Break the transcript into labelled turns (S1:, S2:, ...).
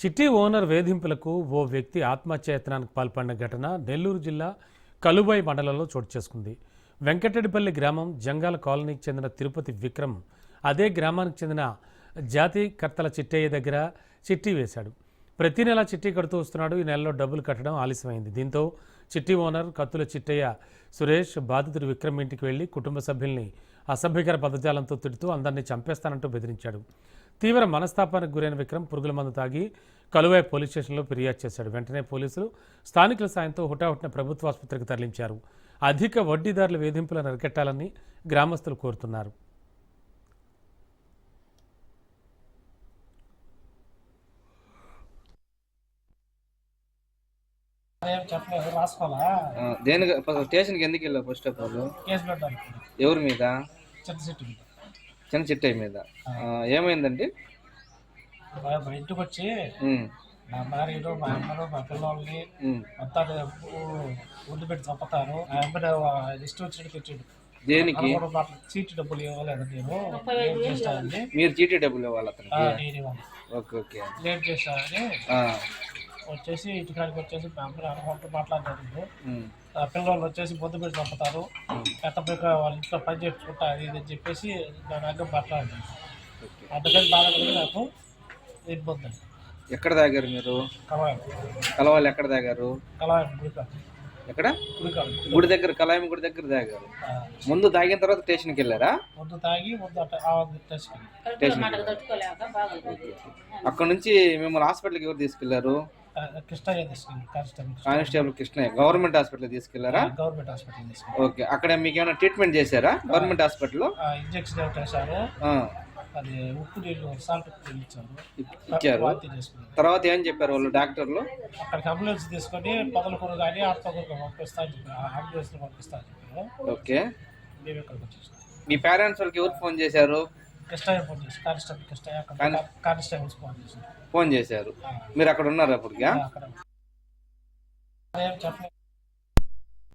S1: చిట్టి ఓనర్ వేధింపులకు ఓ వ్యక్తి ఆత్మహత్యాయత్నానికి పాల్పడిన ఘటన నెల్లూరు జిల్లా కలుబాయి మండలంలో చోటు చేసుకుంది. వెంకటరెడ్డిపల్లి గ్రామం జంగాల కాలనీకి చెందిన తిరుపతి విక్రమ్ అదే గ్రామానికి చెందిన జాతి కర్తల చిట్టయ్య దగ్గర చిట్టి వేశాడు. ప్రతి నెల చిట్టి కడుతూ వస్తున్నాడు. ఈ నెలలో డబ్బులు కట్టడం ఆలస్యమైంది. దీంతో చిట్టి ఓనర్ కత్తుల చిట్టయ్య సురేష్ బాధితుడు విక్రమ్ ఇంటికి వెళ్లి కుటుంబ సభ్యుల్ని అసభ్యకర పదజాలంతో తిడుతూ అందరినీ చంపేస్తానంటూ బెదిరించాడు. తీవ్ర మనస్తాపానికి గురైన విక్రమ్ పురుగుల మందు తాగి కలువాయి పోలీస్ స్టేషన్లో ఫిర్యాదు చేశాడు. వెంటనే పోలీసులు స్థానికుల సాయంతో హుటాహుటిన ప్రభుత్వ ఆసుపత్రికి తరలించారు. అధిక వడ్డీదారుల వేధింపులను అరికట్టాలని గ్రామస్తులు కోరుతున్నారు.
S2: దేనికి స్టేషన్కి ఎందుకు వెళ్ళావు? ఫస్ట్ ఆఫ్ ఆల్ ఎవరి మీద? చిన్న చిట్టయ్య మీద. ఏమైందండి?
S3: ఇంటికి వచ్చి మా భార్యలు, మా అమ్మలు, మా పిల్లల్ని మొత్తాన్ని ఊళ్ళు పెట్టి చంపుతారు. ఆ అమ్మని ఇష్టం వచ్చినట్టు పెట్టాడు.
S2: దేనికి?
S3: చీటీ డబ్బులు ఇవ్వలేదు. నేను చేస్తానని.
S2: మీరు చీటీ డబ్బులు ఇవ్వాలి అతనికి?
S3: నేను ఇవ్వాలి.
S2: Okay okay.
S3: లేట్ చేస్తానని వచ్చేసి ఇంటికాడికి వచ్చేసి మా అమ్మని అనుకుంటూ మాట్లాడుతున్నారు. పిల్లలు వచ్చేసి పొద్దు పెట్టి చంపుతారు. ఎత్తపైక వాళ్ళ ఇంట్లో పని చేసుకుంటా అది ఇది అని చెప్పేసి దాని అగ్గం మాట్లాడాను. అందుకని బాగా నాకు ఇబ్బంది.
S2: ఎక్కడ తాగారు మీరు? కలవాలి ఎక్కడ తాగారు? ఎక్కడ? గుడి దగ్గర, కలాయం గుడి దగ్గర తాగారు. ముందు తాగిన తర్వాత స్టేషన్కి వెళ్ళారా?
S3: ముందు తాగి
S2: స్టేషన్ అక్కడ నుంచి మిమ్మల్ని హాస్పిటల్కి ఎవరు తీసుకెళ్లారు? కానిస్టేబుల్ కృష్ణయ్య. గవర్నమెంట్ హాస్పిటల్ తీసుకెళ్లారా?
S3: గవర్నమెంట్ హాస్పిటల్ తీసుకెళ్ళారు.
S2: ఓకే. అక్కడ మీకు ఏమైనా ట్రీట్మెంట్ చేశారా గవర్నమెంట్ హాస్పిటల్లో?
S3: ఇంజక్షన్ వేశారు. అది ఉప్పు నీళ్ళు, సాల్ట్ ఉప్పు నీళ్ళు
S2: ఇచ్చారు. తర్వాత ఏం చెప్పారు వాళ్ళు డాక్టర్లు?
S3: అక్కడికి అంబులెన్స్ తీసుకొని పొదలకూరు కానీ ఆత్మకూరు పంపిస్తాను చెప్పారు. అంబులెన్స్ పంపిస్తాను చెప్పారు.
S2: ఓకే.
S3: మేము ఇక్కడికి వచ్చేసాం.
S2: మీ పేరెంట్స్ వాళ్ళకి ఎవరు ఫోన్ చేశారు?
S3: కృష్ణయ్య ఫోన్ చేసి కానిస్టేబుల్ కృష్ణయ్య కానిస్టేబుల్స్
S2: ఫోన్ చేశారు. మీరు అక్కడ ఉన్నారు అప్పటికి?
S3: అక్కడ చెప్పలేదు.